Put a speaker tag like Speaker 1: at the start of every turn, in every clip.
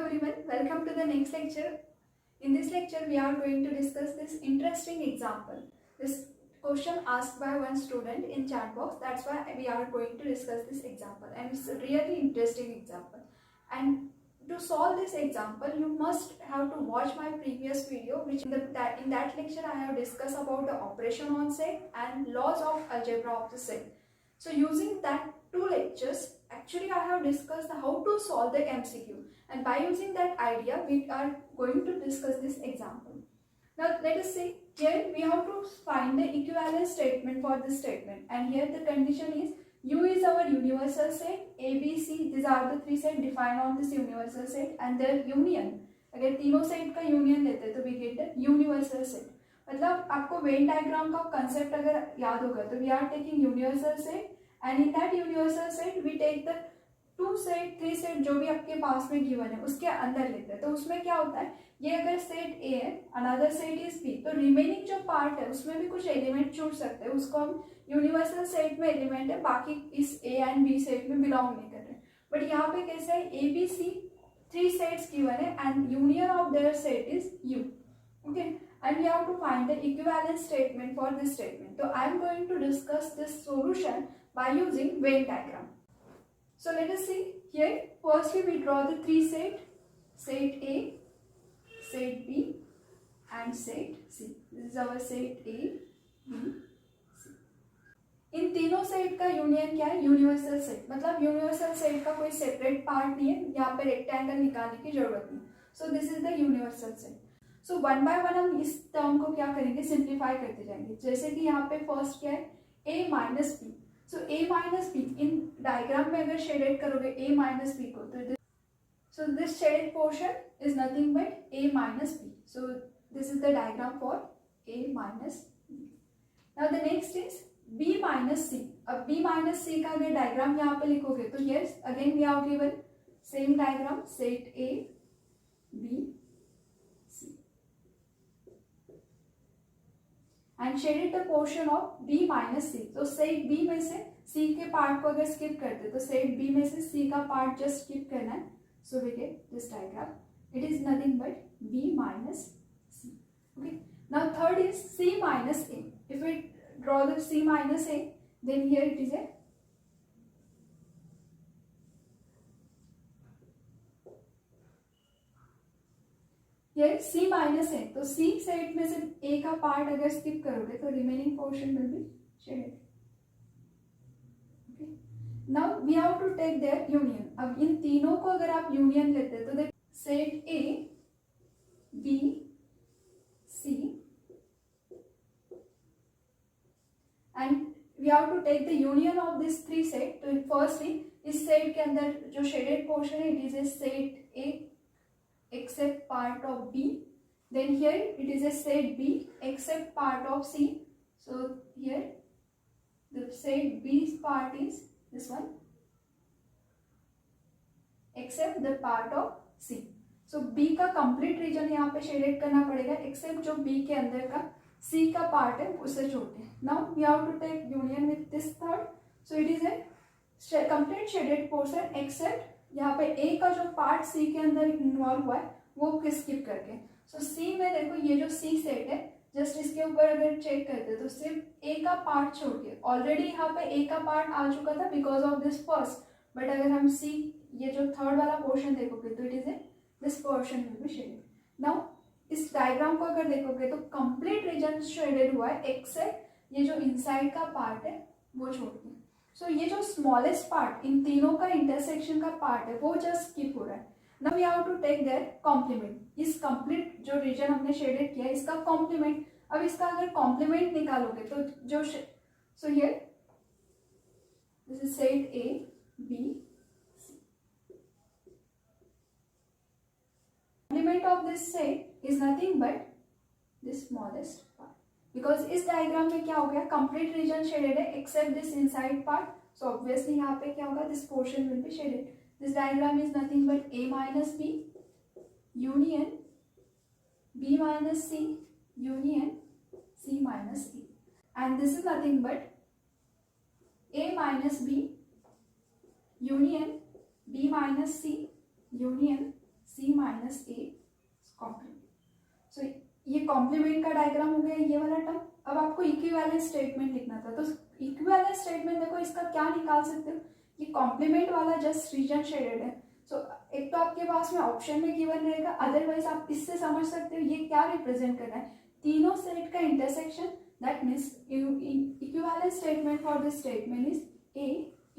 Speaker 1: everyone, welcome to the next lecture. In this lecture, we are going to discuss this interesting example. This question asked by one student in chat box. That's why we are going to discuss this example, and it's a really interesting example. And to solve this example, you must have to watch my previous video, which in that lecture I have discussed about the operation on set and laws of algebra of the set. So using that two lectures, actually I have discussed how to solve the MCQ, and by using that idea we are going to discuss this example. Now let us see, here we have to find the equivalent statement for this statement, and here the condition is U is our universal set, A, B, C, these are the three sets defined on this universal set and their union. अगर तीनों set का union लेते हैं तो we get the universal set. मतलब आपको Venn diagram का concept अगर याद होगा तो we are taking universal set, and in that universal set we take the two set three set जो भी आपके पास में गिवन है उसके अंदर लेते हैं. तो उसमें क्या होता है, ये अगर सेट ए है, अनदर सेट इज बी, तो रिमेनिंग जो पार्ट है उसमें भी कुछ एलिमेंट छूट सकते हैं, उसको हम यूनिवर्सल सेट में एलिमेंट है, बाकी इस ए एंड बी सेट में बिलोंग नहीं कर रहे. बट यहाँ पे कैसे है, A B C three sets given है and union of their set is U. Okay, and we have to find the equivalent statement for this statement. So I am going to discuss this solution by using Venn diagram. So let us see here. Firstly we draw the three set, set A, set B and set C. This is our set A, B, C. इन तीनों set का union क्या है, universal set. मतलब universal set का कोई separate part नहीं है, यहाँ पे रेक्टेंगल निकालने की जरूरत नहीं. सो this is the universal set. So one by one हम इस टर्म को क्या करेंगे, सिंप्लीफाई करते जाएंगे. जैसे कि यहाँ पे फर्स्ट क्या है, a minus B. So a minus B in diagram में अगर शेडेड करोगे a माइनस बी को, तो this shaded portion is nothing but a minus B. So this is the diagram for a minus B. Now the next is b minus C. अब b minus सी का अगर diagram यहाँ पे लिखोगे तो yes again we have given same diagram, set a, b, and shaded the portion of b minus C. तो set b में से c के पार्ट को अगर स्किप करते तो सेट b में से c का पार्ट जस्ट स्किप करना है. So we get this diagram, it is nothing but b minus c. Okay, now third is c minus a. If we draw the c minus a, then here it is a ये c minus है, तो c set में से a का part अगर skip करोगे तो remaining portion will be shaded. Okay, now we have to take their union. अब इन तीनों को अगर आप यूनियन लेते हैं तो देख set a, b, c and we have to take the union of this three set. तो फर्स्टली इस सेट के अंदर जो शेडेड पोर्शन है it is a set a except part of B. Then here it is a set B except part of C. So here the set B's part is this one except the part of C. So B का complete region यहाँ पे shaded करना पड़ेगा except जो B के अंदर का C का पार्ट है उससे छोड़ के. Now we have to take union with this third. So it is a complete shaded portion except यहाँ पे A का जो पार्ट C के अंदर इन्वॉल्व हुआ है वो स्किप करके. सो C में देखो ये जो C सेट है, जस्ट इसके ऊपर अगर चेक करते तो सिर्फ A का पार्ट छोड़ के, ऑलरेडी यहाँ पे A का पार्ट आ चुका था because of this first, but अगर हम C ये जो थर्ड वाला पोर्शन देखोगे तो it is A this portion will be shaded. Now इस डायग्राम को अगर देखोगे तो कंप्लीट रीजन शेडेड हुआ है एक्सेप्ट ये जो इनसाइड का पार्ट है वो छोड़ के. सो ये जो स्मॉलेस्ट पार्ट इन तीनों का इंटरसेक्शन का पार्ट है वो जस्ट स्किप हो रहा है. Now we have to take their complement. इस कंप्लीट जो रीजन हमने शेडेड किया है इसका कॉम्प्लीमेंट. अब इसका अगर कॉम्प्लीमेंट निकालोगे तो जो so here this is set A, B, C. Complement of this set is nothing but this smallest part. Because इस डायग्राम में क्या हो गया, कंप्लीट रीजन शेडेड है except this inside part. So obviously यहाँ पे क्या होगा, this portion will be shaded. This diagram is nothing but A minus B union B minus C union C minus A, and this is nothing but A minus B union B minus C union C minus A complement. So ये complement का diagram हो गया ये वाला term. अब आपको equivalent statement लिखना था, तो इक्विवेलेंट स्टेटमेंट देखो इसका क्या निकाल सकते हो, ये कॉम्प्लीमेंट वाला जस्ट रीजन शेडेड है. सो एक तो आपके पास में ऑप्शन में गिवन रहेगा, अदरवाइज आप इससे समझ सकते हो ये क्या रिप्रेजेंट कर रहा है, तीनों सेट का intersection. That means equivalent statement for this statement is A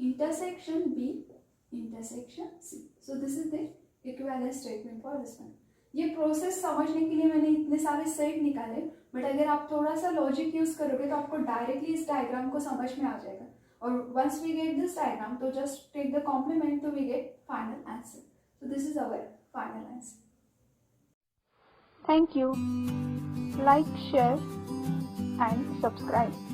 Speaker 1: intersection B intersection C. So this is the equivalent statement for this one. ये प्रोसेस समझने के लिए मैंने इतने सारे सेट निकाले, बट अगर आप थोड़ा सा लॉजिक यूज करोगे तो आपको डायरेक्टली इस डायग्राम को समझ में आ जाएगा. और once we get this diagram तो जस्ट टेक द कॉम्प्लीमेंट तो we get final answer. So this is our final answer.
Speaker 2: Thank you. Like, share and subscribe.